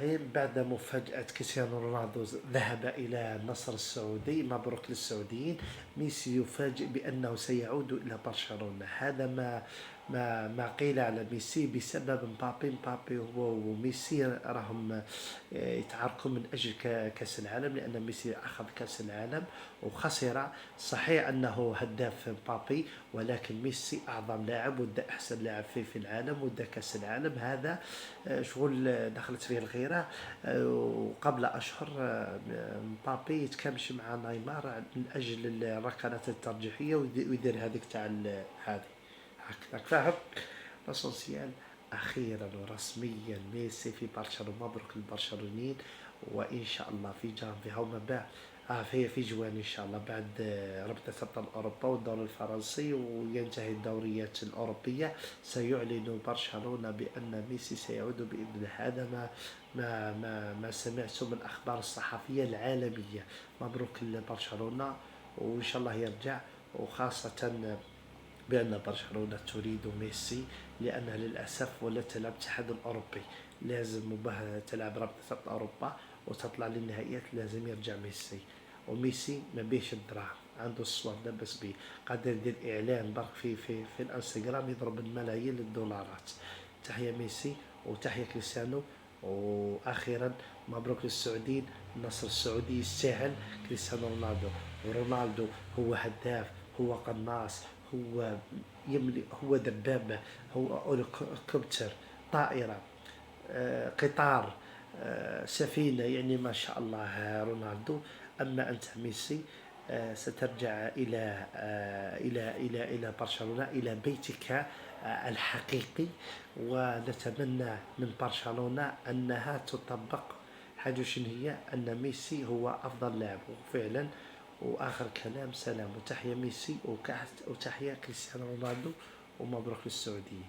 الرحيم. بعد مفاجأة كريستيانو رونالدو ذهب إلى النصر السعودي، مبروك للسعوديين. ميسي يفاجئ بأنه سيعود إلى برشلونة. هذا ما قيل على ميسي بسبب مبابي هو وميسي راهم يتعاركوا من أجل كأس العالم، لأن ميسي أخذ كأس العالم وخسر. صحيح أنه هداف مبابي، ولكن ميسي أعظم لاعب ودا أحسن لاعب في العالم ودا كأس العالم. هذا شغل دخلت فيه الغيرة. وقبل أشهر مبابي يتكلمش مع نيمار من أجل الركلات الترجيحية ويدير هذيك تاع هذه هكذاك، فاهم؟ لاسونسيال. أخيرا ورسميا ميسي في برشلونة، مبروك للبرشلونيين. وإن شاء الله في جانفي هما باع في جوان إن شاء الله بعد ربطة أبطال أوروبا والدوري الفرنسي وينتهي الدوريات الأوروبية، سيعلن برشلونة بأن ميسي سيعود بإذن الله. هذا ما سمعته من الأخبار الصحفية العالمية. مبروك لبرشلونة وإن شاء الله يرجع، وخاصة بأن برشلونة تريد ميسي، لأنها للأسف ولا تلعب الاتحاد الأوروبي. لازم مباهاة تلعب رابطة أوروبا وتطلع للنهائيات، لازم يرجع ميسي. وميسي ما بيش الدراهم، عنده الصور لا بس بيه، قادر يدير إعلان برك في الانستغرام يضرب الملايين الدولارات. تحية ميسي وتحية كريستيانو. وأخيرا مبروك للسعوديين، النصر السعودي يستاهل كريستيانو رونالدو. ورونالدو هو هداف، هو قناص، هو يملي، هو دبابة، هو هليكوبتر، طائرة، قطار، سفينة، يعني ما شاء الله رونالدو. أما أنت ميسي سترجع إلى برشلونة، إلى بيتك الحقيقي. ونتمنى من برشلونة أنها تطبق حاجة شنو هي، أن ميسي هو أفضل لاعب وفعلا. وآخر كلام، سلام وتحية ميسي وتحية كريستيانو رونالدو، ومبروك للسعوديين.